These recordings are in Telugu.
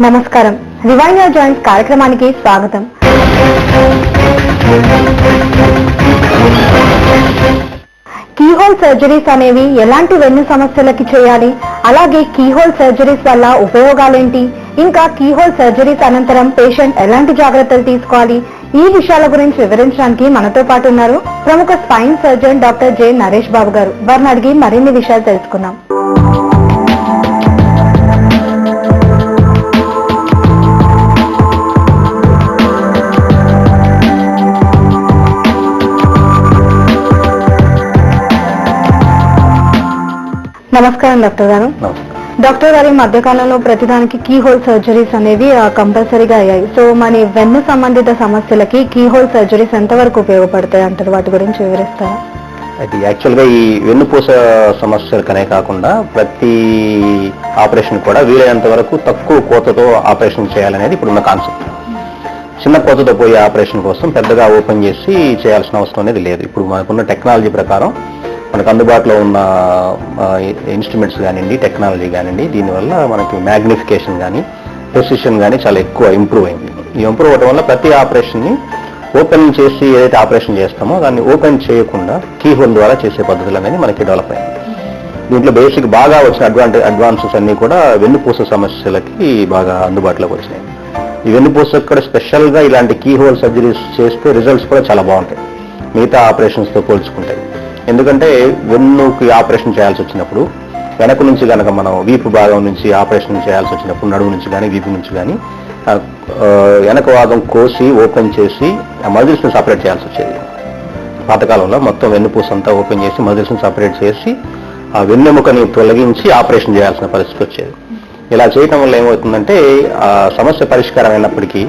నమస్కారం. రివైండ్ యువర్ జాయింట్స్ కార్యక్రమానికి స్వాగతం. కీహోల్ సర్జరీస్ అనేవి ఎలాంటి వెన్ను సమస్యలకి చేయాలి, అలాగే కీహోల్ సర్జరీస్ వల్ల ఉపయోగాలేంటి, ఇంకా కీహోల్ సర్జరీస్ అనంతరం పేషెంట్ ఎలాంటి జాగ్రత్తలు తీసుకోవాలి, ఈ విషయాల గురించి వివరించడానికి మనతో పాటు ఉన్నారు ప్రముఖ spine surgeon doctor J Naresh Babu గారు. వారిని అడిగి మరిన్ని విషయాలు తెలుసుకుందాం. నమస్కారం డాక్టర్ గారు. డాక్టర్ గారు, ఈ మధ్యకాలంలో ప్రతిదానికి కీహోల్ సర్జరీస్ అనేవి కంపల్సరీగా అయ్యాయి. సో మన వెన్ను సంబంధిత సమస్యలకి కీహోల్ సర్జరీస్ ఎంతవరకు ఉపయోగపడతాయి అంటారు? వాటి గురించి వివరిస్తారా? అయితే యాక్చువల్గా ఈ వెన్నుపూస సమస్యలకనే కాకుండా ప్రతి ఆపరేషన్ కూడా వీలైనంత వరకు తక్కువ కోతతో ఆపరేషన్ చేయాలనేది ఇప్పుడున్న కాన్సెప్ట్. చిన్న కోతతో పోయే ఆపరేషన్ కోసం పెద్దగా ఓపెన్ చేసి చేయాల్సిన అవసరం అనేది లేదు. ఇప్పుడు మనకున్న టెక్నాలజీ ప్రకారం మనకు అందుబాటులో ఉన్న ఇన్స్ట్రుమెంట్స్ కానివ్వండి, టెక్నాలజీ కానివ్వండి, దీనివల్ల మనకి మ్యాగ్నిఫికేషన్ కానీ ప్రెసిషన్ కానీ చాలా ఎక్కువ ఇంప్రూవ్ అయింది. ఈ ఇంప్రూవ్ అవ్వడం వల్ల ప్రతి ఆపరేషన్ని ఓపెన్ చేసి ఏదైతే ఆపరేషన్ చేస్తామో దాన్ని ఓపెన్ చేయకుండా కీహోల్ ద్వారా చేసే పద్ధతులు అనేది మనకి డెవలప్ అయింది. దీంట్లో బేసిక్ బాగా వచ్చిన అడ్వాన్సెస్ అన్నీ కూడా వెన్నుపూస సమస్యలకి బాగా అందుబాటులోకి వచ్చినాయి. ఈ వెన్నుపూస కూడా స్పెషల్గా ఇలాంటి కీహోల్ సర్జరీస్ చేస్తే రిజల్ట్స్ కూడా చాలా బాగుంటాయి మిగతా ఆపరేషన్స్తో పోల్చుకుంటాయి. ఎందుకంటే వెన్నుకి ఆపరేషన్ చేయాల్సి వచ్చినప్పుడు వెనక నుంచి కనుక మనం వీపు భాగం నుంచి ఆపరేషన్ చేయాల్సి వచ్చినప్పుడు నడుము నుంచి కానీ వీపు నుంచి కానీ వెనక భాగం కోసి ఓపెన్ చేసి ఆ మజిల్స్ని సపరేట్ చేయాల్సి వచ్చేది. పాతకాలంలో మొత్తం వెన్నుపూస అంతా ఓపెన్ చేసి మజిల్స్ని సపరేట్ చేసి ఆ వెన్నెముకని తొలగించి ఆపరేషన్ చేయాల్సిన పరిస్థితి వచ్చేది. ఇలా చేయటం వల్ల ఏమవుతుందంటే ఆ సమస్య పరిష్కారం అయినప్పటికీ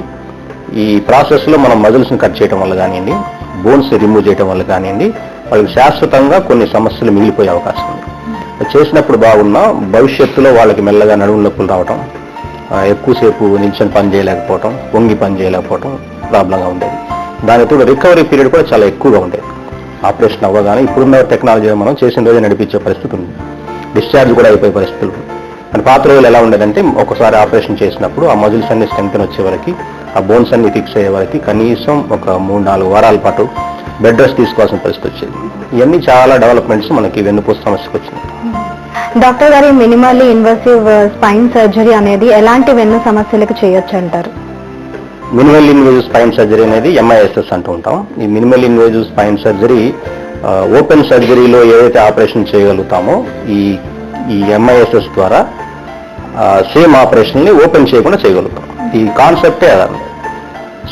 ఈ ప్రాసెస్లో మనం మజిల్స్ని కట్ చేయడం వల్ల కానివ్వండి, బోన్స్ని రిమూవ్ చేయడం వల్ల కానివ్వండి, వాళ్ళకి శాశ్వతంగా కొన్ని సమస్యలు మిగిలిపోయే అవకాశం ఉంది. చేసినప్పుడు బాగున్నా భవిష్యత్తులో వాళ్ళకి మెల్లగా నడుము నొప్పులు రావటం, ఎక్కువసేపు నిల్చొని పని చేయలేకపోవటం, వంగి పని చేయలేకపోవటం ప్రాబ్లంగా ఉండేది. దానితో రికవరీ పీరియడ్ కూడా చాలా ఎక్కువగా ఉండేది. ఆపరేషన్ అవ్వగానే ఇప్పుడున్న టెక్నాలజీ మనం చేసిన రోజే నడిపించే పరిస్థితి ఉంది. డిశ్చార్జ్ కూడా అయిపోయే పరిస్థితులు. కానీ పాత రోజులు ఎలా ఉండేదంటే ఒకసారి ఆపరేషన్ చేసినప్పుడు ఆ మజిల్స్ అన్ని స్ట్రెంగ్త్ వచ్చే వరకు, ఆ బోన్స్ అన్ని ఫిక్స్ అయ్యే వరకు కనీసం ఒక 3-4 వారాల పాటు బెడ్ రెస్ట్ తీసుకోవాల్సిన పరిస్థితి వచ్చేది. ఇవన్నీ చాలా డెవలప్మెంట్స్ మనకి వెన్నుపూస సమస్యకు వచ్చినాయి. డాక్టర్ గారు, మినిమల్లీ ఇన్వాసివ్ స్పైన్ సర్జరీ అనేది ఎలాంటి వెన్ను సమస్యలకు చేయొచ్చు అంటారు? మినిమల్ ఇన్వేజివ్ స్పైన్ సర్జరీ అనేది MISS అంటూ ఉంటాం. ఈ minimal invasive spine surgery open సర్జరీలో ఏదైతే ఆపరేషన్ చేయగలుగుతామో ఈ MISS ద్వారా సేమ్ ఆపరేషన్ని ఓపెన్ చేయకుండా చేయగలుగుతాం. ఈ కాన్సెప్టే అదే.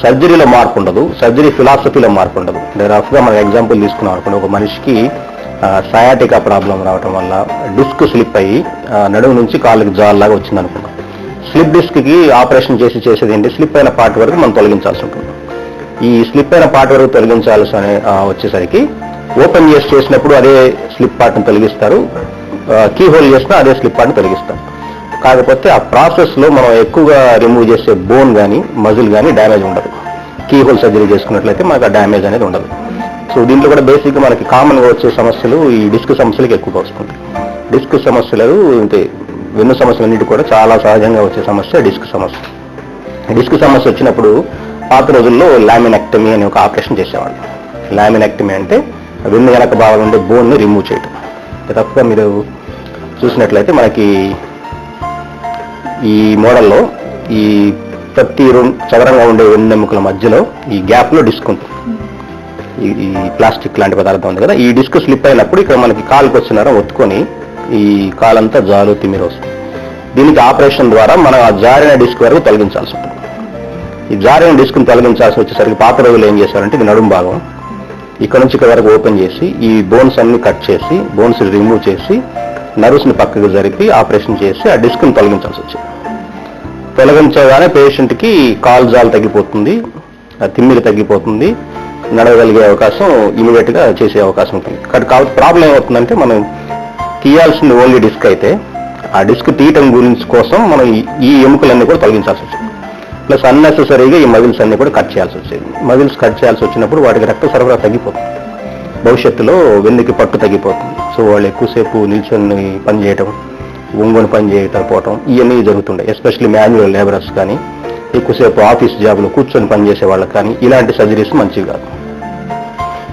సర్జరీలో మార్పు ఉండదు, సర్జరీ ఫిలాసఫీలో మార్పు ఉండదు. రఫ్గా మనం ఎగ్జాంపుల్ తీసుకున్నాం అనుకోండి, ఒక మనిషికి సయాటికా ప్రాబ్లం రావడం వల్ల డిస్క్ స్లిప్ అయ్యి నడుము నుంచి కాళ్ళకి జాల్లాగా వచ్చింది అనుకున్నాం. స్లిప్ డిస్క్కి ఆపరేషన్ చేసేది ఏంటి, స్లిప్ అయిన పార్ట్ వరకు మనం తొలగించాల్సి ఉంటుంది. ఈ స్లిప్ అయిన పార్ట్ వరకు తొలగించాల్సి వచ్చేసరికి ఓపెన్ చేసినప్పుడు అదే స్లిప్ పార్ట్ని తొలగిస్తారు, కీ హోల్ చేసినా అదే స్లిప్ పార్ట్ని తొలగిస్తారు. కాకపోతే ఆ ప్రాసెస్లో మనం ఎక్కువగా రిమూవ్ చేసే బోన్ కానీ మజిల్ కానీ డ్యామేజ్ ఉండదు. కీ హోల్ సర్జరీ చేసుకున్నట్లయితే మనకు ఆ డ్యామేజ్ అనేది ఉండదు. సో దీంట్లో కూడా బేసిక్గా మనకి కామన్గా వచ్చే సమస్యలు ఈ డిస్క్ సమస్యలకు ఎక్కువగా వస్తుంది. డిస్క్ సమస్యలు అంటే వెన్ను సమస్యలన్నిటి కూడా చాలా సహజంగా వచ్చే సమస్య డిస్క్ సమస్య. డిస్క్ సమస్య వచ్చినప్పుడు పాత రోజుల్లో లామినెక్టమీ అనే ఒక ఆపరేషన్ చేసేవాళ్ళు. లామినెక్టమీ అంటే వెన్ను వెనక భాగంలో ఉండే బోన్ని రిమూవ్ చేయడం. తప్పగా మీరు చూసినట్లయితే మనకి ఈ మోడల్లో ఈ ప్రతి చదరంగా ఉండే వెన్నెముకల మధ్యలో ఈ గ్యాప్లో డిస్క్ ఉంటుంది. ఈ ప్లాస్టిక్ లాంటి పదార్థం ఉంది కదా, ఈ డిస్క్ స్లిప్ అయినప్పుడు ఇక్కడ మనకి కాలుకి వచ్చినారా ఒత్తుకొని ఈ కాలంతా జారు తిమ్మిరి వస్తుంది. దీనికి ఆపరేషన్ ద్వారా మనం ఆ జారిన డిస్క్ వరకు తొలగించాల్సి ఉంటుంది. ఈ జారిన డిస్క్ని తొలగించాల్సి వచ్చేసరికి పాత రోజులు ఏం చేశారంటే ఇది నడుము భాగం ఇక్కడ నుంచి ఇక్కడ వరకు ఓపెన్ చేసి ఈ బోన్స్ అన్ని కట్ చేసి బోన్స్ రిమూవ్ చేసి నర్వ్స్ని పక్కకు జరిపి ఆపరేషన్ చేసి ఆ డిస్క్ని తొలగించాల్సి వచ్చింది. తొలగించగానే పేషెంట్కి కాలు జాలు తగ్గిపోతుంది, తిమ్మిరి తగ్గిపోతుంది, నడవగలిగే అవకాశం ఇమీడియట్గా చేసే అవకాశం ఉంటుంది. కాబట్టి ప్రాబ్లం ఏమవుతుందంటే మనం తీయాల్సింది ఓన్లీ డిస్క్ అయితే ఆ డిస్క్ తీయటం గురించి కోసం మనం ఈ ఎముకలన్నీ కూడా తొలగించాల్సి వచ్చింది. ప్లస్ అన్నెసెసరీగా ఈ మజిల్స్ అన్ని కూడా కట్ చేయాల్సి వచ్చేది. మజిల్స్ కట్ చేయాల్సి వచ్చినప్పుడు వాటికి రక్త సరఫరా తగ్గిపోతుంది, భవిష్యత్తులో వెన్నుకి పట్టు తగ్గిపోతుంది. సో వాళ్ళు ఎక్కువసేపు నిల్చొని పని చేయటం, ఒంగోని పని చేయకపోవటం ఇవన్నీ జరుగుతుండే. ఎస్పెషల్లీ మాన్యువల్ లేబరర్స్ కానీ, ఎక్కువసేపు ఆఫీస్ జాబ్లో కూర్చొని పనిచేసే వాళ్ళకి కానీ ఇలాంటి సర్జరీస్ మంచివి కాదు.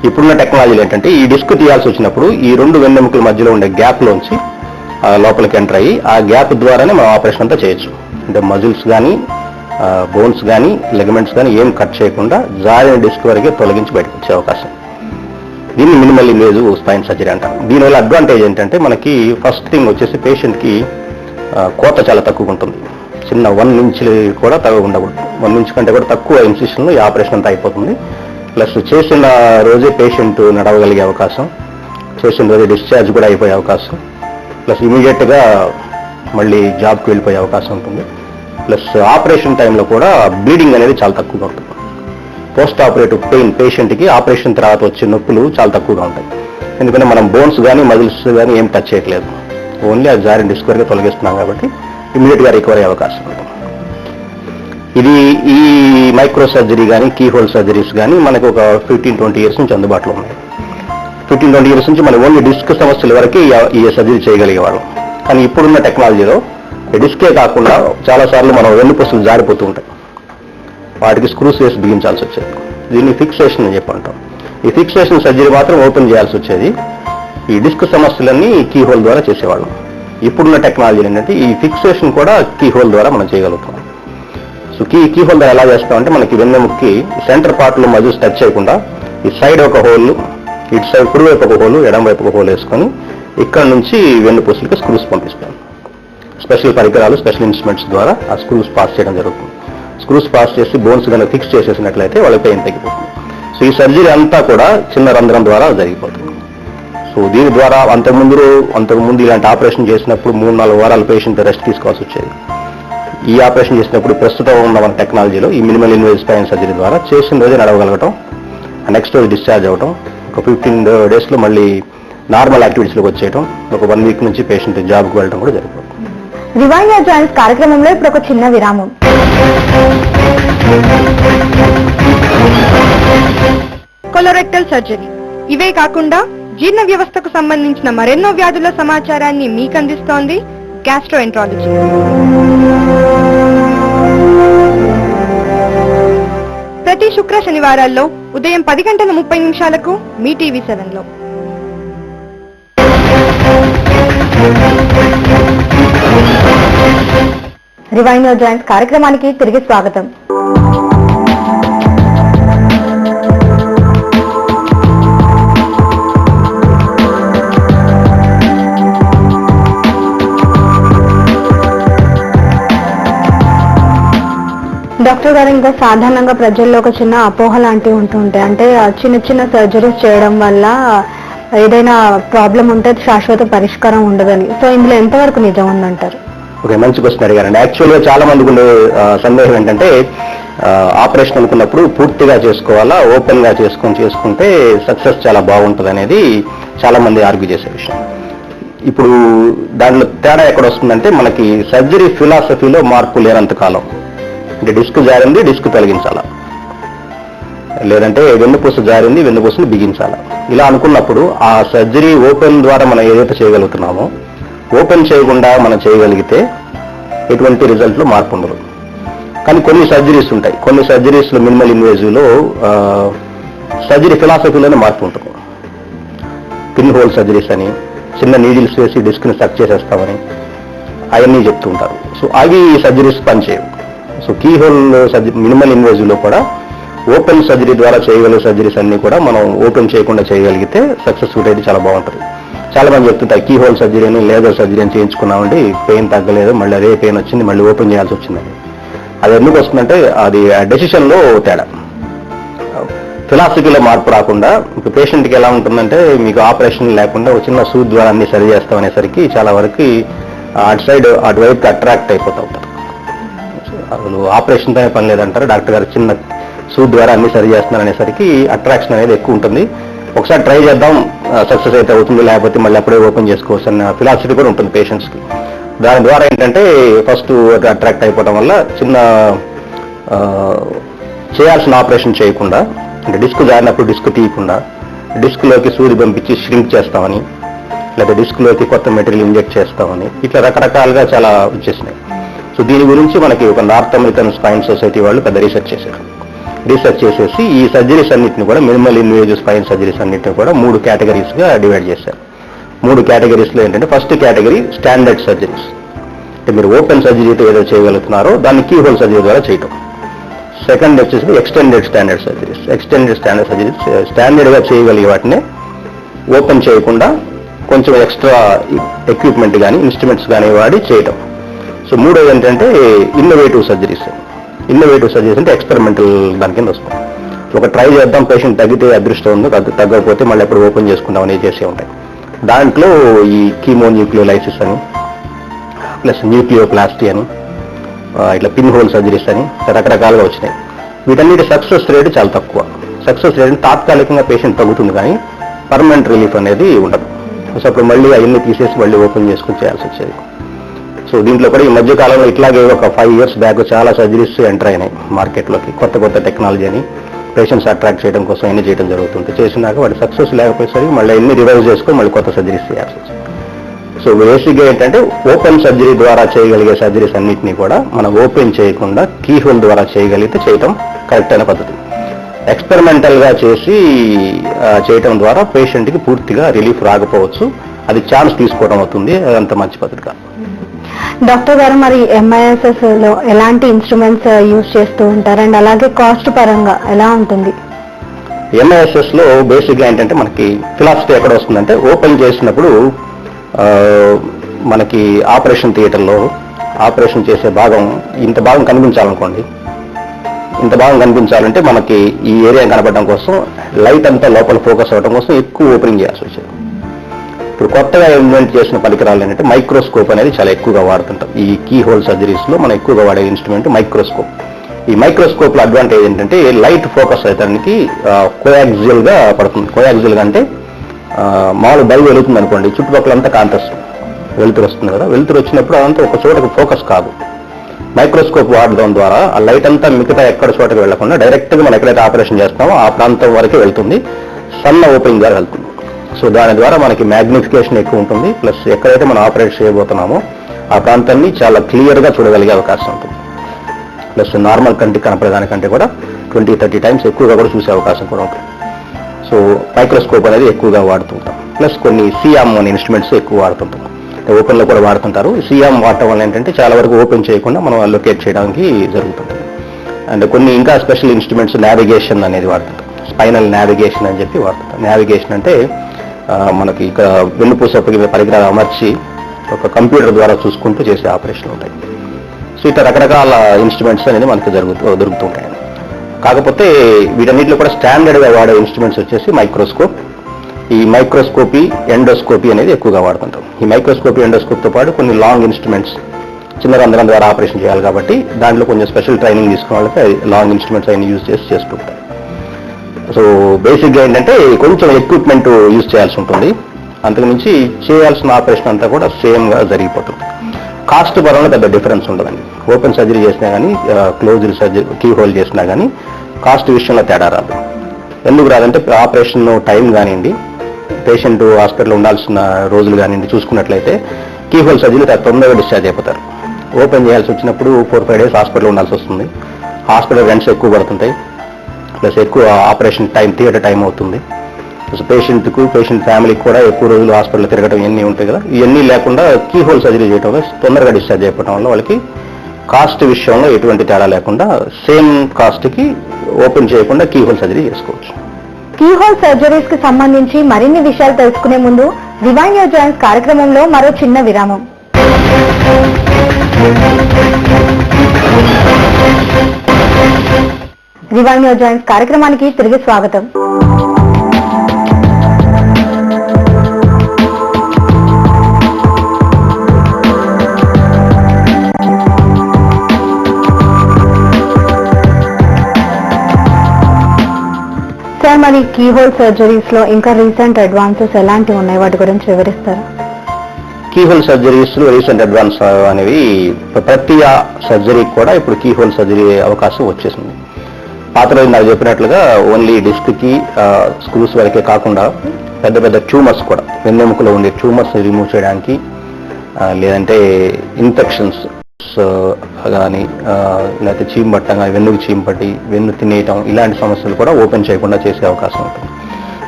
ఇప్పుడున్న టెక్నాలజీలు ఏంటంటే ఈ డిస్క్ తీయాల్సి వచ్చినప్పుడు ఈ 2 వెన్నెముకల మధ్యలో ఉండే గ్యాప్లోంచి లోపలికి ఎంటర్ అయ్యి ఆ గ్యాప్ ద్వారానే మనం ఆపరేషన్ అంతా చేయొచ్చు. అంటే మజిల్స్ కానీ, బోన్స్ కానీ, లెగమెంట్స్ కానీ ఏం కట్ చేయకుండా జారిన డిస్క్ వరకే తొలగించి బయటకు వచ్చే అవకాశం. దీన్ని మినిమల్ ఇన్వేజివ్ స్పైన్ సర్జరీ అంటారు. దీనివల్ల అడ్వాంటేజ్ ఏంటంటే మనకి ఫస్ట్ థింగ్ వచ్చేసి పేషెంట్కి కోత చాలా తక్కువ ఉంటుంది. చిన్న 1 ఇంచ్ కూడా తక్కువ ఉండకూడదు. 1 ఇంచ్ కంటే కూడా తక్కువ ఇన్సిషన్లో ఈ ఆపరేషన్ అంతా అయిపోతుంది. ప్లస్ చేసిన రోజే పేషెంట్ నడవగలిగే అవకాశం, చేసిన రోజే డిశ్చార్జ్ కూడా అయిపోయే అవకాశం, ప్లస్ ఇమీడియట్గా మళ్ళీ జాబ్కి వెళ్ళిపోయే అవకాశం ఉంటుంది. ప్లస్ ఆపరేషన్ టైంలో కూడా బ్లీడింగ్ అనేది చాలా తక్కువగా ఉంటుంది. పోస్ట్ ఆపరేటివ్ పెయిన్ పేషెంట్కి ఆపరేషన్ తర్వాత వచ్చే నొప్పులు చాలా తక్కువగా ఉంటాయి. ఎందుకంటే మనం బోన్స్ కానీ మజిల్స్ కానీ ఏం టచ్ చేయట్లేదు, ఓన్లీ ఆ జారిన డిస్క్ వరకు తొలగిస్తున్నాం కాబట్టి ఇమీడియట్గా రికవర్ అయ్యే అవకాశం ఉంటుంది. ఇది ఈ మైక్రో సర్జరీ కానీ, కీ హోల్ సర్జరీస్ కానీ మనకు ఒక 15-20 ఇయర్స్ నుంచి అందుబాటులో ఉన్నాయి. 15-20 ఇయర్స్ నుంచి మనం ఓన్లీ డిస్క్ సమస్యల వరకు ఈ సర్జరీ చేయగలిగేవాళ్ళం. కానీ ఇప్పుడున్న టెక్నాలజీలో డిస్కే కాకుండా చాలాసార్లు మనం వెన్నుపూసలు జారిపోతూ ఉంటాయి, వాటికి స్క్రూస్ వేసి బిగించాల్సి వచ్చేది. దీన్ని ఫిక్సేషన్ అని చెప్పి అంటాం. ఈ ఫిక్సేషన్ సర్జరీ మాత్రం ఓపెన్ చేయాల్సి వచ్చేది. ఈ డిస్క్ సమస్యలన్నీ కీ హోల్ ద్వారా చేసేవాళ్ళం. ఇప్పుడున్న టెక్నాలజీ ఏంటంటే ఈ ఫిక్సేషన్ కూడా కీ హోల్ ద్వారా మనం చేయగలుగుతాం. సో కీ హోల్ ద్వారా ఎలా చేస్తామంటే మనకి వెన్నెముక్కి సెంటర్ పార్ట్లో మజిల్స్ టచ్ చేయకుండా ఈ సైడ్ ఒక హోల్, ఇటు సైడ్ కుడివైపు ఒక హోల్, ఎడం వైపు ఒక హోల్ వేసుకొని ఇక్కడ నుంచి వెన్నుపూసలకి స్క్రూస్ పంపిస్తాం. స్పెషల్ పరికరాలు, స్పెషల్ ఇన్స్ట్రుమెంట్స్ ద్వారా ఆ స్క్రూస్ పాస్ చేయడం జరుగుతుంది. స్క్రూస్ పాస్ చేసి బోన్స్ కనుక ఫిక్స్ చేసేసినట్లయితే వాళ్ళ పెయిన్ తగ్గిపోతుంది. సో ఈ సర్జరీ అంతా కూడా చిన్న రంధ్రం ద్వారా జరిగిపోతుంది. సో దీని ద్వారా అంతకుముందు ఇలాంటి ఆపరేషన్ చేసినప్పుడు 3-4 వారాలు పేషెంట్ రెస్ట్ తీసుకోవాల్సి వచ్చేది. ఈ ఆపరేషన్ చేసినప్పుడు ప్రస్తుతం ఉన్న మన టెక్నాలజీలో ఈ మినిమల్ ఇన్వేజివ్ స్పైన్ సర్జరీ ద్వారా చేసిన రోజే నడవగలగటం, నెక్స్ట్ రోజు డిశ్చార్జ్ అవ్వటం, ఒక 15 డేస్లో మళ్ళీ నార్మల్ యాక్టివిటీస్లోకి వచ్చేయటం, ఒక 1 వీక్ నుంచి పేషెంట్ జాబ్కి వెళ్ళడం కూడా జరుగుతుంది. రివైండ్ యువర్ జాయింట్స్ కార్యక్రమంలో ఇప్పుడు ఒక చిన్న విరామం. కొలోరెక్టల్ సర్జరీ, ఇవే కాకుండా జీర్ణ వ్యవస్థకు సంబంధించిన మరెన్నో వ్యాధుల సమాచారాన్ని మీకు అందిస్తోంది గ్యాస్ట్రోఎంట్రాలజీ. ప్రతి శుక్ర శనివారాల్లో ఉదయం 10:30 మీ TV7లో. రివైండ్ యువర్ జాయింట్స్ కార్యక్రమానికి తిరిగి స్వాగతం. డాక్టర్ గారు, ఇంకా సాధారణంగా ప్రజల్లో ఒక చిన్న అపోహ లాంటివి ఉంటుంటాయి. అంటే చిన్న చిన్న సర్జరీస్ చేయడం వల్ల ఏదైనా ప్రాబ్లం ఉంటే శాశ్వత పరిష్కారం ఉండదని. సో ఇందులో ఎంతవరకు నిజం ఉందంటారు? ఓకే, మంచి క్వశ్చన్ అడిగారండి. యాక్చువల్గా చాలా మందికి ఉండే సందేహం ఏంటంటే ఆపరేషన్ అనుకున్నప్పుడు పూర్తిగా చేసుకోవాలా, ఓపెన్ గా చేసుకుంటే సక్సెస్ చాలా బాగుంటుంది అనేది చాలా మంది ఆర్గ్యూ చేసే విషయం. ఇప్పుడు దాంట్లో తేడా ఎక్కడ వస్తుందంటే మనకి సర్జరీ ఫిలాసఫీలో మార్పు లేనంత కాలం, అంటే డిస్క్ జారింది డిస్క్ తొలగించాలా, లేదంటే వెన్నుపూస జారింది వెన్నుపూసను బిగించాలా, ఇలా అనుకున్నప్పుడు ఆ సర్జరీ ఓపెన్ ద్వారా మనం ఏదైతే చేయగలుగుతున్నామో ఓపెన్ చేయకుండా మనం చేయగలిగితే ఎటువంటి రిజల్ట్లో మార్పు ఉండదు. కానీ కొన్ని సర్జరీస్ ఉంటాయి, కొన్ని సర్జరీస్లో మినిమల్ ఇన్వేజివ్లో సర్జరీ ఫిలాసఫీలోనే మార్పు ఉంటుంది. పిన్ హోల్ సర్జరీస్ అని, చిన్న నీడిల్స్ వేసి డిస్క్ని సక్ చేసేస్తామని అవన్నీ చెప్తూ ఉంటారు. సో అవి సర్జరీస్ పనిచేయవు. So key hole surgery minimal ఇన్వేజివ్లో కూడా ఓపెన్ సర్జరీ ద్వారా చేయగలిగే సర్జరీస్ అన్ని కూడా మనం ఓపెన్ చేయకుండా చేయగలిగితే సక్సెస్ రేట్ చాలా బాగుంటుంది. చాలా మంది చెప్తుంటారు కీ హోల్ సర్జరీ అని, లేజర్ సర్జరీ అని చేయించుకున్నామండి, పెయిన్ తగ్గలేదు, మళ్ళీ అదే పెయిన్ వచ్చింది, మళ్ళీ ఓపెన్ చేయాల్సి వచ్చిందని. అది ఎందుకు వస్తుందంటే అది డెసిషన్లో తేడా, ఫిలాసఫీలో మార్పు రాకుండా. ఇప్పుడు పేషెంట్కి ఎలా ఉంటుందంటే మీకు ఆపరేషన్ లేకుండా ఒక చిన్న సూద్ ద్వారా అన్ని సరి చేస్తామనేసరికి చాలా వరకు అటు సైడ్ అటువైపు అట్రాక్ట్ అయిపోతూ ఉంటారు. అసలు ఆపరేషన్తో పని లేదంటారు, డాక్టర్ గారు చిన్న సూద్ ద్వారా అన్ని సరి చేస్తున్నారు అనేసరికి అట్రాక్షన్ అనేది ఎక్కువ ఉంటుంది. ఒకసారి ట్రై చేద్దాం, సక్సెస్ అయితే అవుతుంది, లేకపోతే మళ్ళీ అప్పుడే ఓపెన్ చేసుకోవచ్చు అన్న ఫిలాసఫీ కూడా ఉంటుంది పేషెంట్స్కి. దాని ద్వారా ఏంటంటే ఫస్ట్ అట్రాక్ట్ అయిపోవడం వల్ల చిన్న చేయాల్సిన ఆపరేషన్ చేయకుండా, అంటే డిస్క్ జారినప్పుడు డిస్క్ తీయకుండా డిస్క్లోకి సూది పంపించి ష్రింక్ చేస్తామని, లేదా డిస్క్లోకి కొత్త మెటీరియల్ ఇంజెక్ట్ చేస్తామని, ఇట్లా రకరకాలుగా చాలా వచ్చేసినాయి. సో దీని గురించి మనకి ఒక నార్త్ అమెరికన్ స్పైన్ సొసైటీ వాళ్ళు పెద్ద రీసెర్చ్ చేశారు. రీసెర్చ్ చేసేసి ఈ సర్జరీస్ అన్నింటిని కూడా, మినిమల్ ఇన్వేజివ్ స్పైన్ సర్జరీస్ అన్నింటిని కూడా 3 కేటగిరీస్గా డివైడ్ చేశారు. 3 కేటగిరీస్లో ఏంటంటే, ఫస్ట్ కేటగిరీ స్టాండర్డ్ సర్జరీస్, అంటే మీరు ఓపెన్ సర్జరీతో ఏదో చేయగలుగుతున్నారో దాన్ని కీ హోల్ సర్జరీ ద్వారా చేయటం. సెకండ్ వచ్చేసి extended standard surgeries. Extended standard surgeries స్టాండర్డ్గా చేయగలిగే వాటిని ఓపెన్ చేయకుండా కొంచెం ఎక్స్ట్రా ఎక్విప్మెంట్ కానీ ఇన్స్ట్రుమెంట్స్ కానీ వాడి చేయటం. సో మూడోది ఏంటంటే ఇన్నోవేటివ్ సర్జరీస్. ఇన్నోవేటివ్ సర్జరీస్ అంటే ఎక్స్పెరిమెంటల్ దాని కింద వస్తుంది. ఒక ట్రై చేద్దాం, పేషెంట్ తగ్గితే అదృష్టం ఉంది, తగ్గకపోతే మళ్ళీ ఎప్పుడు ఓపెన్ చేసుకుందాం అనేది చేసే ఉంటాయి. దాంట్లో ఈ కీమోన్యూక్లియోలైసిస్ అని, ప్లస్ న్యూక్లియోప్లాస్టీ అని, ఇట్లా పిన్ హోల్ సర్జరీస్ అని రకరకాలుగా వచ్చినాయి. వీటన్నిటి సక్సెస్ రేట్ చాలా తక్కువ. సక్సెస్ రేట్ తాత్కాలికంగా పేషెంట్ తగ్గుతుంది కానీ పర్మనెంట్ రిలీఫ్ అనేది ఉండదు. సో అప్పుడు మళ్ళీ అవన్నీ తీసేసి మళ్ళీ ఓపెన్ చేసుకుని చేయాల్సి వచ్చేది. సో దీంట్లో కూడా ఈ మధ్య కాలంలో ఇట్లాగే ఒక 5 years బ్యాక్ చాలా సర్జరీస్ ఎంటర్ అయినాయి మార్కెట్లోకి. కొత్త టెక్నాలజీ అని పేషెంట్స్ అట్రాక్ట్ చేయడం కోసం అన్ని చేయడం జరుగుతుంది. చేసినాక వాటి సక్సెస్ లేకపోయేసరికి మళ్ళీ అన్ని రివైవ్ చేసుకొని మళ్ళీ కొత్త సర్జరీస్ చేయాల్సి వచ్చింది. సో బేసిక్గా ఏంటంటే ఓపెన్ సర్జరీ ద్వారా చేయగలిగే సర్జరీస్ అన్నింటినీ కూడా మనం ఓపెన్ చేయకుండా కీ హోల్ ద్వారా చేయగలిగితే చేయటం కరెక్ట్ అయిన పద్ధతి. ఎక్స్పెరిమెంటల్గా చేసి చేయటం ద్వారా పేషెంట్కి పూర్తిగా రిలీఫ్ రాకపోవచ్చు, అది ఛాన్స్ తీసుకోవడం అవుతుంది, అదంత మంచి పద్ధతి కాదు. డాక్టర్ గారు, మరి MISS లో ఎలాంటి ఇన్స్ట్రుమెంట్స్ యూజ్ చేస్తూ ఉంటారు అండ్ అలాగే కాస్ట్ పరంగా ఎలా ఉంటుంది? MISS లో బేసిక్గా ఏంటంటే మనకి ఫిలాసఫీ ఎక్కడ వస్తుందంటే, ఓపెన్ చేసినప్పుడు మనకి ఆపరేషన్ థియేటర్లో ఆపరేషన్ చేసే భాగం ఇంత భాగం కనిపించాలనుకోండి. ఇంత భాగం కనిపించాలంటే మనకి ఈ ఏరియా కనపడడం కోసం లైట్ అంతా లోపల ఫోకస్ అవ్వడం కోసం ఎక్కువ ఓపెనింగ్ చేయాల్సి వచ్చేది. ఇప్పుడు కొత్తగా ఇన్వెంట్ చేసిన పరికరాలు ఏంటంటే మైక్రోస్కోప్ అనేది చాలా ఎక్కువగా వాడుతుంటాం. ఈ కీ హోల్ సర్జరీస్లో మనం ఎక్కువగా వాడే ఇన్స్ట్రుమెంట్ మైక్రోస్కోప్. ఈ మైక్రోస్కోప్లో అడ్వాంటేజ్ ఏంటంటే లైట్ ఫోకస్ అయ్యడానికి కోయాక్సియల్గా పడుతుంది. కోయాక్సియల్గా అంటే మామూలు బల్బు వెలుగుతుంది అనుకోండి, చుట్టుపక్కలంతా కాంతస్తుంది, వెలుతురు వస్తుంది కదా, వెలుతురు వచ్చినప్పుడు అదంతా ఒక చోటకి ఫోకస్ కాదు. మైక్రోస్కోప్ వాడడం ద్వారా ఆ లైట్ అంతా మిగతా ఎక్కడ చోటకి వెళ్లకుండా డైరెక్ట్గా మనం ఎక్కడైతే ఆపరేషన్ చేస్తామో ఆ ప్రాంతం వరకే వెళ్తుంది, సన్న ఓపెనింగ్ ద్వారా వెళ్తుంది. సో దాని ద్వారా మనకి మ్యాగ్నిఫికేషన్ ఎక్కువ ఉంటుంది, ప్లస్ ఎక్కడైతే మనం ఆపరేట్ చేయబోతున్నామో ఆ ప్రాంతాన్ని చాలా క్లియర్గా చూడగలిగే అవకాశం ఉంటుంది. ప్లస్ నార్మల్ కంటికి కనపడేదానికంటే కూడా 20-30 times ఎక్కువగా కూడా చూసే అవకాశం కూడా ఉంటుంది. సో మైక్రోస్కోప్ అనేది ఎక్కువగా వాడుతుంటాం. ప్లస్ కొన్ని సియామ్ అనే ఇన్స్ట్రుమెంట్స్ ఎక్కువ వాడుతుంటాం, ఓపెన్లో కూడా వాడుతుంటారు. సియామ్ వాడటం వల్ల ఏంటంటే చాలా వరకు ఓపెన్ చేయకుండా మనం లొకేట్ చేయడానికి జరుగుతుంటుంది. అండ్ కొన్ని ఇంకా స్పెషల్ ఇన్స్ట్రుమెంట్స్ నావిగేషన్ అనేది వాడుతుంటాం. స్పైనల్ నావిగేషన్ అని చెప్పి వాడుతుంటాం. నావిగేషన్ అంటే మనకి ఇక వెన్నుపూస పరికరాలు అమర్చి ఒక కంప్యూటర్ ద్వారా చూసుకుంటూ చేసే ఆపరేషన్లు ఉంటాయి. సో ఇట్లా రకరకాల ఇన్స్ట్రుమెంట్స్ అనేది మనకు దొరుకుతుంటాయి. కాకపోతే వీటన్నిటిలో కూడా స్టాండర్డ్గా వాడే ఇన్స్ట్రుమెంట్స్ వచ్చేసి మైక్రోస్కోప్, ఈ మైక్రోస్కోపీ, ఎండోస్కోపీ అనేది ఎక్కువగా వాడుతుంటాం. ఈ మైక్రోస్కోపీ, ఎండోస్కోప్తో పాటు కొన్ని లాంగ్ ఇన్స్ట్రుమెంట్స్, చిన్న రంధ్రం ద్వారా ఆపరేషన్ చేయాలి కాబట్టి దాంట్లో కొంచెం స్పెషల్ ట్రైనింగ్ తీసుకున్న వాళ్ళకి లాంగ్ ఇన్స్ట్రుమెంట్స్ అయినా యూజ్ చేస్తుంటారు. సో బేసిక్గా ఏంటంటే కొంచెం ఎక్విప్మెంట్ యూజ్ చేయాల్సి ఉంటుంది, అంతకుమించి చేయాల్సిన ఆపరేషన్ అంతా కూడా సేమ్గా జరిగిపోతుంది. కాస్ట్ పరంగా పెద్ద డిఫరెన్స్ ఉండదండి. ఓపెన్ సర్జరీ చేసినా కానీ, క్లోజ్డ్ సర్జరీ కీ హోల్ చేసినా కానీ కాస్ట్ విషయంలో తేడా రాదు. ఎందుకు రాదంటే ఆపరేషన్ టైం కానివ్వండి, పేషెంట్ హాస్పిటల్లో ఉండాల్సిన రోజులు కానివ్వండి చూసుకున్నట్లయితే కీ హోల్ సర్జరీ తొందరగా డిశ్చార్జ్ అయిపోతారు. ఓపెన్ చేయాల్సి వచ్చినప్పుడు 4-5 days హాస్పిటల్లో ఉండాల్సి వస్తుంది. హాస్పిటల్ రెంట్స్ ఎక్కువ పడుతుంటాయి, ప్లస్ ఎక్కువ ఆపరేషన్ టైం, థియేటర్ టైం అవుతుంది. ప్లస్ పేషెంట్కు, పేషెంట్ ఫ్యామిలీకి కూడా ఎక్కువ రోజులు హాస్పిటల్ తిరగడం ఇవన్నీ ఉంటాయి కదా. ఇవన్నీ లేకుండా కీ హోల్ సర్జరీ చేయడం వల్ల తొందరగా డిశ్చార్జ్ అయిపోవడం వల్ల వాళ్ళకి కాస్ట్ విషయంలో ఎటువంటి తేడా లేకుండా సేమ్ కాస్ట్కి ఓపెన్ చేయకుండా కీ హోల్ సర్జరీ చేసుకోవచ్చు. కీ హోల్ సర్జరీస్ కి సంబంధించి మరిన్ని విషయాలు తెలుసుకునే ముందు డివైన్ యువర్ జాయింట్స్ కార్యక్రమంలో మరో చిన్న విరామం. డివైన్ యువర్ జాయింట్స్ కార్యక్రమానికి తిరిగి స్వాగతం. సార్, మరి కీ హోల్ సర్జరీస్ లో ఇంకా రీసెంట్ అడ్వాన్సెస్ ఎలాంటివి ఉన్నాయి, వాటి గురించి వివరిస్తారా? కీ హోల్ సర్జరీస్ లో రీసెంట్ అడ్వాన్స్ అనేవి ప్రతి సర్జరీకి కూడా ఇప్పుడు కీ హోల్ సర్జరీ అవకాశం వచ్చేసింది. పాత రోజు నాకు చెప్పినట్లుగా ఓన్లీ డిస్క్ కి స్క్రూస్ వరకే కాకుండా పెద్ద పెద్ద ట్యూమర్స్ కూడా, వెన్నెముకలో ఉండే ట్యూమర్స్ రిమూవ్ చేయడానికి, లేదంటే ఇన్ఫెక్షన్స్ కానీ, లేకపోతే చీమపట్టం కానీ, వెన్నుకు చీమపట్టి వెన్ను తినేయటం, ఇలాంటి సమస్యలు కూడా ఓపెన్ చేయకుండా చేసే అవకాశం ఉంటుంది.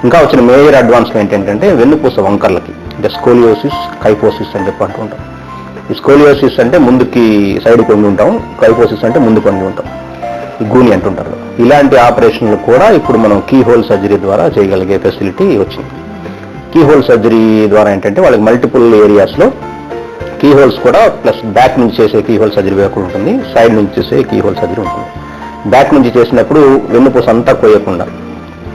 ఇంకా వచ్చిన మేజర్ అడ్వాన్స్మెంట్ ఏంటంటే వెన్నుపూస వంకర్లకి, అంటే స్కోలియోసిస్, కైఫోసిస్ అని చెప్పి అంటుంటాం. ఈ స్కోలియోసిస్ అంటే ముందుకి సైడ్ కొండి ఉంటాం, కైఫోసిస్ అంటే ముందు కొండి ఉంటాం, ఈ గూని అంటుంటారు. ఇలాంటి ఆపరేషన్లు కూడా ఇప్పుడు మనం కీ హోల్ సర్జరీ ద్వారా చేయగలిగే ఫెసిలిటీ వచ్చింది. కీ హోల్ సర్జరీ ద్వారా ఏంటంటే వాళ్ళకి మల్టిపుల్ ఏరియాస్లో కీ హోల్స్ కూడా, ప్లస్ బ్యాక్ నుంచి చేసే కీ హోల్ సర్జరీ కూడా ఉంటుంది, సైడ్ నుంచి చేసే కీ హోల్ సర్జరీ ఉంటుంది. బ్యాక్ నుంచి చేసినప్పుడు వెన్నుపూస అంతా కొయ్యకుండా,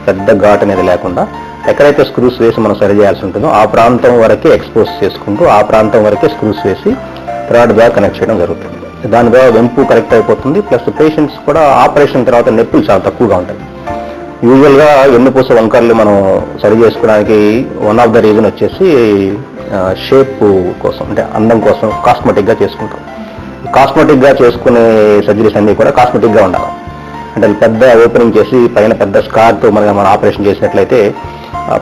పెద్ద ఘాట్ అనేది లేకుండా, ఎక్కడైతే స్క్రూస్ వేసి మనం సరి చేయాల్సి ఉంటుందో ఆ ప్రాంతం వరకే ఎక్స్పోజ్ చేసుకుంటూ ఆ ప్రాంతం వరకే స్క్రూస్ వేసి థ్రెడ్ ద్వారా కనెక్ట్ చేయడం జరుగుతుంది. దాని ద్వారా వెంపు కరెక్ట్ అయిపోతుంది. ప్లస్ పేషెంట్స్ కూడా ఆపరేషన్ తర్వాత నొప్పులు చాలా తక్కువగా ఉంటాయి. యూజువల్గా వెన్నుపూస వంకర్లు మనం సరి చేసుకోవడానికి వన్ ఆఫ్ ద రీజన్ వచ్చేసి షేప్ కోసం, అంటే అందం కోసం కాస్మెటిక్గా చేసుకుంటాం. కాస్మెటిక్గా చేసుకునే సర్జరీస్ అన్నీ కూడా కాస్మెటిక్గా ఉండాలి. అంటే పెద్ద ఓపెనింగ్ చేసి పైన పెద్ద స్కార్తో మనం ఆపరేషన్ చేసినట్లయితే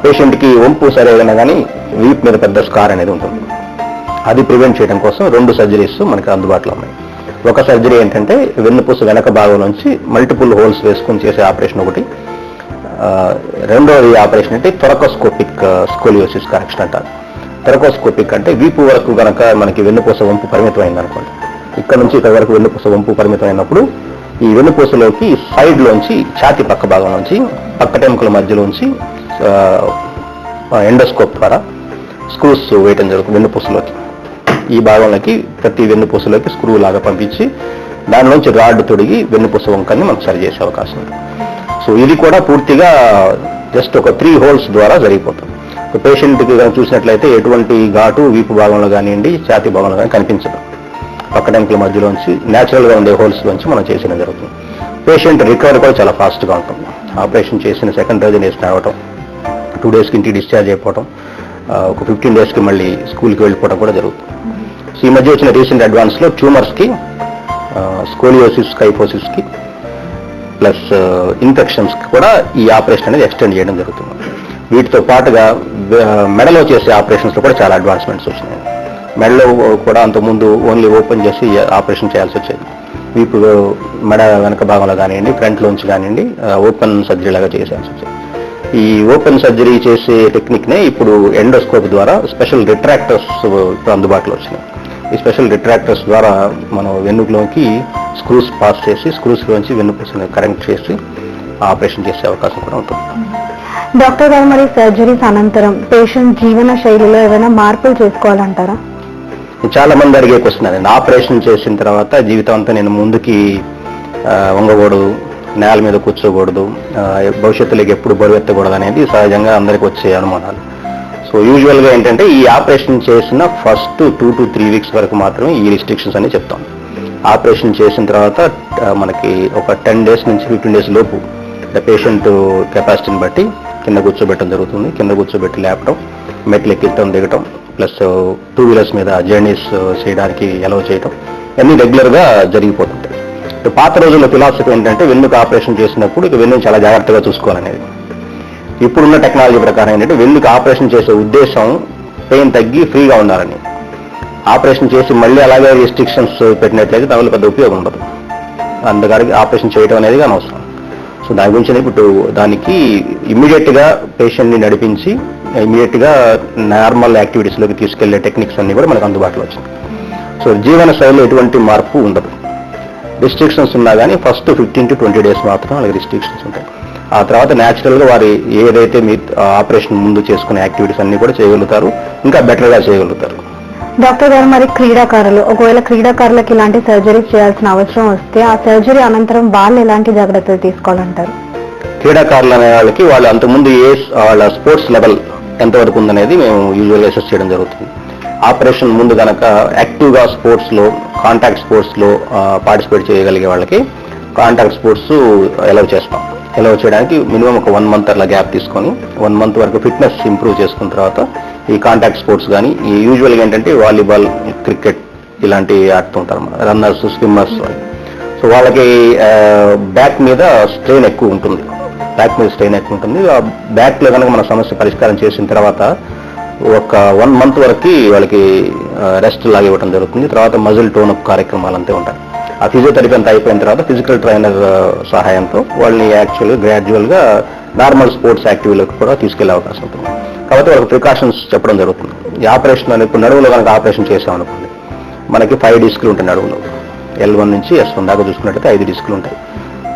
పేషెంట్కి వంపు సరైన కానీ వీప్ మీద పెద్ద స్కార్ అనేది ఉంటుంది. అది ప్రివెంట్ చేయడం కోసం 2 సర్జరీస్ మనకి అందుబాటులో ఉన్నాయి. ఒక సర్జరీ ఏంటంటే వెన్నుపూస వెనక భాగం నుంచి మల్టిపుల్ హోల్స్ వేసుకుని చేసే ఆపరేషన్ ఒకటి. రెండోది ఆపరేషన్ అంటే థొరకోస్కోపిక్ స్కోలియోసిస్ కరెక్షన్ అంటారు. థొరకోస్కోపిక్ అంటే వీపు వరకు కనుక మనకి వెన్నుపూస వంపు పరిమితమైంది అనుకోండి, ఇక్కడ నుంచి ఇక్కడ వరకు వెన్నుపూస వంపు పరిమితమైనప్పుడు ఈ వెన్నుపూసలోకి సైడ్లోంచి, ఛాతి పక్క భాగం నుంచి, పక్కటెముకల మధ్యలోంచి ఎండోస్కోప్ ద్వారా స్క్రూస్ వేయటం జరుగుతుంది వెన్నుపూసలోకి. ఈ భాగంలోకి ప్రతి వెన్నుపూసలోకి స్క్రూ లాగా పంపించి దానిలోంచి రాడ్ తొడిగి వెన్నుపూస వంకర్ని మనకు సరి చేసే అవకాశం ఉంది. సో ఇది కూడా పూర్తిగా జస్ట్ ఒక 3 హోల్స్ ద్వారా జరిగిపోతుంది. పేషెంట్కి చూసినట్లయితే ఎటువంటి ఘాటు వీపు భాగంలో కానివ్వండి, ఛాతీ భాగంలో కానీ కనిపించదు. పక్కటెంకుల మధ్యలోంచి న్యాచురల్గా ఉండే హోల్స్ నుంచి మనం చేసిన జరుగుతుంది. పేషెంట్ రికవరీ కూడా చాలా ఫాస్ట్గా ఉంటుంది. ఆపరేషన్ చేసిన సెకండ్ రోజు నేర్చుకు రావటం, 2 డేస్కి ఇంటికి డిశ్చార్జ్ అయిపోవటం, ఒక 15 డేస్కి మళ్ళీ స్కూల్కి వెళ్ళిపోవడం కూడా జరుగుతుంది. సో ఈ మధ్య వచ్చిన రీసెంట్ అడ్వాన్స్లో ట్యూమర్స్కి, స్కోలియోసిస్, కైఫోసిస్కి ప్లస్ ఇన్ఫెక్షన్స్కి కూడా ఈ ఆపరేషన్ అనేది ఎక్స్టెండ్ చేయడం జరుగుతుంది. వీటితో పాటుగా మెడలో చేసే ఆపరేషన్స్లో కూడా చాలా అడ్వాన్స్మెంట్స్ వచ్చినాయి. మెడలో కూడా అంతకుముందు ఓన్లీ ఓపెన్ చేసి ఆపరేషన్ చేయాల్సి వచ్చేది. వీపు మెడ వెనక భాగంలో కానివ్వండి, ఫ్రంట్లోంచి కానివ్వండి, ఓపెన్ సర్జరీ లాగా చేయాల్సి వచ్చేది. ఈ ఓపెన్ సర్జరీ చేసే టెక్నిక్నే ఇప్పుడు ఎండోస్కోప్ ద్వారా స్పెషల్ రిట్రాక్టర్స్ ఇప్పుడు అందుబాటులో వచ్చినాయి. ఈ స్పెషల్ రిట్రాక్టర్స్ ద్వారా మనం వెన్నులోకి స్క్రూస్ పాస్ చేసి స్క్రూస్లోంచి వెన్నుపూసని కరెక్ట్ చేసి ఆపరేషన్ చేసే అవకాశం కూడా ఉంటుంది. డాక్టర్ గారు, మరి సర్జరీస్ అనంతరం పేషెంట్ జీవన శైలిలో ఏమైనా మార్పులు చేసుకోవాలంటారా? చాలా మంది అడిగే క్వశ్చన్ అది. ఆపరేషన్ చేసిన తర్వాత జీవితం అంతా నేను ముందుకి వంగకూడదు, నేల మీద కూర్చోకూడదు, భవిష్యత్తులోకి ఎప్పుడు బరువెత్తకూడదు అనేది సహజంగా అందరికి వచ్చే అనుమానాలు. సో యూజువల్గా ఏంటంటే ఈ ఆపరేషన్ చేసిన ఫస్ట్ 2 to 3 వీక్స్ వరకు మాత్రమే ఈ రిస్ట్రిక్షన్స్ అని చెప్తాం. ఆపరేషన్ చేసిన తర్వాత మనకి ఒక 10 డేస్ నుంచి 15 డేస్ లోపు పేషెంట్ కెపాసిటీని బట్టి కింద కూర్చోబెట్టడం జరుగుతుంది. కింద కూర్చోబెట్టి లేపడం, మెట్లు ఎక్కించడం, దిగటం, ప్లస్ 2 వీలర్స్ మీద జర్నీస్ చేయడానికి అలౌ చేయటం, అన్నీ రెగ్యులర్గా జరిగిపోతుంటాయి. పాత రోజుల్లో ఫిలాసఫీ ఏంటంటే వెన్నుకు ఆపరేషన్ చేసినప్పుడు ఇక వెన్నుని చాలా జాగ్రత్తగా చూసుకోవాలనేది. ఇప్పుడున్న టెక్నాలజీ ప్రకారం ఏంటంటే వెన్నుకు ఆపరేషన్ చేసే ఉద్దేశం పెయిన్ తగ్గి ఫ్రీగా ఉండాలని. ఆపరేషన్ చేసి మళ్ళీ అలాగే రిస్ట్రిక్షన్స్ పెట్టినట్లయితే దానివల్ల పెద్ద ఉపయోగం ఉండదు. అందుకని ఆపరేషన్ చేయడం అనేది అనవసరం. సో దాని గురించి ఇప్పుడు దానికి ఇమ్మీడియట్గా పేషెంట్ని నడిపించి ఇమ్మీడియట్గా నార్మల్ యాక్టివిటీస్లోకి తీసుకెళ్లే టెక్నిక్స్ అన్ని కూడా మనకు అందుబాటులో వచ్చింది. సో జీవన శైలిలో ఎటువంటి మార్పు ఉండదు. రిస్ట్రిక్షన్స్ ఉన్నా కానీ ఫస్ట్ 15 to 20 డేస్ మాత్రం అలాగే రిస్ట్రిక్షన్స్ ఉంటాయి. ఆ తర్వాత న్యాచురల్గా వారి ఏదైతే మీ ఆపరేషన్ ముందు చేసుకునే యాక్టివిటీస్ అన్ని కూడా చేయగలుగుతారు, ఇంకా బెటర్గా చేయగలుగుతారు. డాక్టర్ గారు, మరి క్రీడాకారులు, ఒకవేళ క్రీడాకారులకు ఇలాంటి సర్జరీ చేయాల్సిన అవసరం వస్తే ఆ సర్జరీ అనంతరం వాళ్ళు ఎలాంటి జాగ్రత్తలు తీసుకోవాలంటారు? క్రీడాకారులు అనే వాళ్ళకి వాళ్ళు అంతకుముందు వాళ్ళ స్పోర్ట్స్ లెవెల్ ఎంతవరకు ఉందనేది మేము యూజువల్గా అసెస్ చేయడం జరుగుతుంది. ఆపరేషన్ ముందు కనుక యాక్టివ్గా స్పోర్ట్స్లో, కాంటాక్ట్ స్పోర్ట్స్లో పార్టిసిపేట్ చేయగలిగే వాళ్ళకి కాంటాక్ట్ స్పోర్ట్స్ అలౌ చేస్తాం. అలౌ చేయడానికి మినిమం ఒక 1 month అలా గ్యాప్ తీసుకొని 1 month వరకు ఫిట్నెస్ ఇంప్రూవ్ చేసుకున్న తర్వాత ఈ కాంటాక్ట్ స్పోర్ట్స్ కానీ, ఈ యూజువల్గా ఏంటంటే వాలీబాల్, క్రికెట్ ఇలాంటివి ఆడుతుంటారు మన రన్నర్స్, స్విమ్మర్స్. సో వాళ్ళకి బ్యాక్ మీద స్ట్రెయిన్ ఎక్కువ ఉంటుంది. బ్యాక్ మీద స్ట్రెయిన్ ఎక్కువ ఉంటుంది. ఆ బ్యాక్ లో కనుక మన సమస్య పరిష్కారం చేసిన తర్వాత ఒక 1 month వరకు వాళ్ళకి రెస్ట్ లాగా ఇవ్వడం జరుగుతుంది. తర్వాత మజిల్ టోన్ అప్ కార్యక్రమాలు అంతే ఉంటాయి. ఆ ఫిజియోథెరపీ అంతా అయిపోయిన తర్వాత ఫిజికల్ ట్రైనర్ సహాయంతో వాళ్ళని యాక్చువల్గా గ్రాడ్యువల్ గా నార్మల్ స్పోర్ట్స్ యాక్టివిటీలకు కూడా తీసుకెళ్లే అవకాశం ఉంటుంది. కాబట్టి వాళ్ళకి ప్రికాషన్స్ చెప్పడం జరుగుతుంది. ఈ ఆపరేషన్ అని ఇప్పుడు నడువులో కనుక ఆపరేషన్ చేసామనుకోండి, మనకి 5 డిస్కులు ఉంటాయి నడువులో. L1 నుంచి S1 దాకా చూసుకున్నట్టయితే 5 డిస్కులు ఉంటాయి.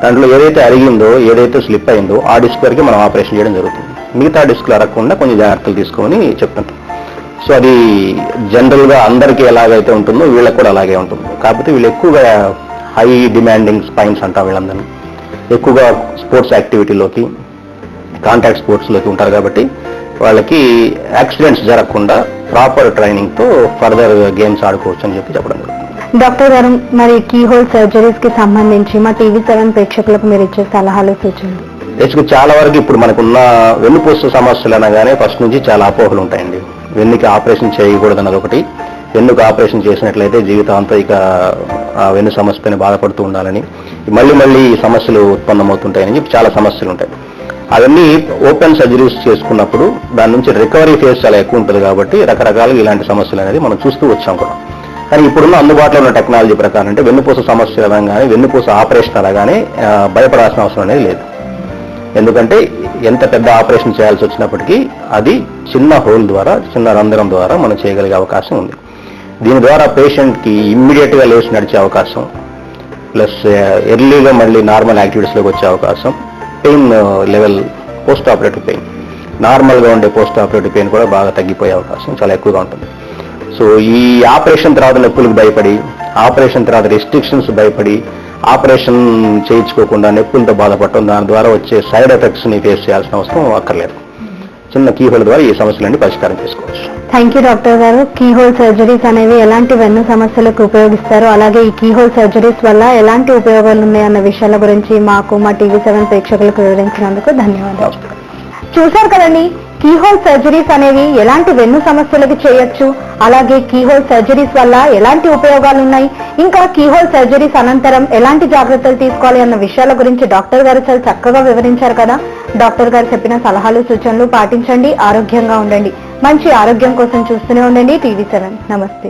దాంట్లో ఏదైతే అరిగిందో, ఏదైతే స్లిప్ అయిందో ఆ డిస్క్ వరకు మనం ఆపరేషన్ చేయడం జరుగుతుంది. మిగతా డిస్కులు అరగకుండా కొంచెం జాగ్రత్తలు తీసుకోమని చెప్తుంటాం. సో అది జనరల్ గా అందరికీ ఎలాగైతే ఉంటుందో వీళ్ళకి కూడా అలాగే ఉంటుంది. కాకపోతే వీళ్ళు ఎక్కువగా హై డిమాండింగ్ స్పైన్స్ అంటాం. వీళ్ళందరినీ ఎక్కువగా స్పోర్ట్స్ యాక్టివిటీలోకి, కాంటాక్ట్ స్పోర్ట్స్ లోకి ఉంటారు. కాబట్టి వాళ్ళకి యాక్సిడెంట్స్ జరగకుండా ప్రాపర్ ట్రైనింగ్ తో ఫర్దర్ గేమ్స్ ఆడుకోవచ్చు అని చెప్పడం జరుగుతుంది. డాక్టర్ గారు, మరి కీహోల్ సర్జరీస్ కి సంబంధించి మా TV7 ప్రేక్షకులకు మీరు ఇచ్చే సలహాలు సూచనలు? బేసిక్ చాలా వరకు ఇప్పుడు మనకున్న వెన్నుపూస సమస్యలు అనగానే ఫస్ట్ నుంచి చాలా అపోహలు ఉంటాయండి. వెన్నుకి ఆపరేషన్ చేయకూడదు అన్నది ఒకటి, వెన్నుకు ఆపరేషన్ చేసినట్లయితే జీవితాంతం ఇక ఆ వెన్ను సమస్యపైన బాధపడుతూ ఉండాలని, మళ్ళీ ఈ సమస్యలు ఉత్పన్నమవుతుంటాయని చెప్పి చాలా సమస్యలు ఉంటాయి. అవన్నీ ఓపెన్ సర్జరీస్ చేసుకున్నప్పుడు దాని నుంచి రికవరీ ఫేస్ చాలా ఎక్కువ ఉంటుంది. కాబట్టి రకరకాలుగా ఇలాంటి సమస్యలు అనేది మనం చూస్తూ వచ్చాం కూడా. కానీ ఇప్పుడున్న అందుబాటులో ఉన్న టెక్నాలజీ ప్రకారం అంటే వెన్నుపూస సమస్య అనగానే, వెన్నుపూస ఆపరేషన్ అనగానే భయపడాల్సిన అవసరం అనేది లేదు. ఎందుకంటే ఎంత పెద్ద ఆపరేషన్ చేయాల్సి వచ్చినప్పటికీ అది చిన్న హోల్ ద్వారా, చిన్న రంధ్రం ద్వారా మనం చేయగలిగే అవకాశం ఉంది. దీని ద్వారా పేషెంట్ కి ఇమ్మీడియట్ గా లేచి నడిచే అవకాశం, ప్లస్ ఎర్లీగా మళ్ళీ నార్మల్ యాక్టివిటీస్లోకి వచ్చే అవకాశం, pain level, post operative pain, నార్మల్గా ఉండే పోస్ట్ ఆపరేటివ్ పెయిన్ కూడా బాగా తగ్గిపోయే అవకాశం చాలా ఎక్కువగా ఉంటుంది. సో ఈ ఆపరేషన్ తర్వాత నొప్పులకు భయపడి, ఆపరేషన్ తర్వాత రెస్ట్రిక్షన్స్ భయపడి, ఆపరేషన్ చేయించుకోకుండా నొప్పులతో బాధపడటం, దాని ద్వారా వచ్చే సైడ్ ఎఫెక్ట్స్ ని ఫేస్ చేయాల్సిన అవసరం అక్కర్లేదు. చిన్న కీహోల్ ద్వారా ఈ సమస్యలన్నీ పరిష్కారం చేసుకోవచ్చు. థ్యాంక్ యూ డాక్టర్ గారు. కీహోల్ సర్జరీస్ అనేవి ఎలాంటి వెన్ను సమస్యలకు ఉపయోగిస్తారు, అలాగే ఈ కీహోల్ సర్జరీస్ వల్ల ఎలాంటి ఉపయోగాలు ఉన్నాయన్న విషయాల గురించి మాకు మా TV7 ప్రేక్షకులకు వివరించినందుకు ధన్యవాదాలు. చూశారు కదండి, కీహోల్ సర్జరీస్ అనేవి ఎలాంటి వెన్ను సమస్యలకు చేయొచ్చు, అలాగే కీహోల్ సర్జరీస్ వల్ల ఎలాంటి ఉపయోగాలు ఉన్నాయి, ఇంకా కీహోల్ సర్జరీస్ అనంతరం ఎలాంటి జాగ్రత్తలు తీసుకోవాలి అన్న విషయాల గురించి డాక్టర్ గారు చాలా చక్కగా వివరించారు కదా. డాక్టర్ గారు చెప్పిన సలహాలు సూచనలు పాటించండి, ఆరోగ్యంగా ఉండండి. మంచి ఆరోగ్యం కోసం చూస్తూనే ఉండండి TV7. నమస్తే.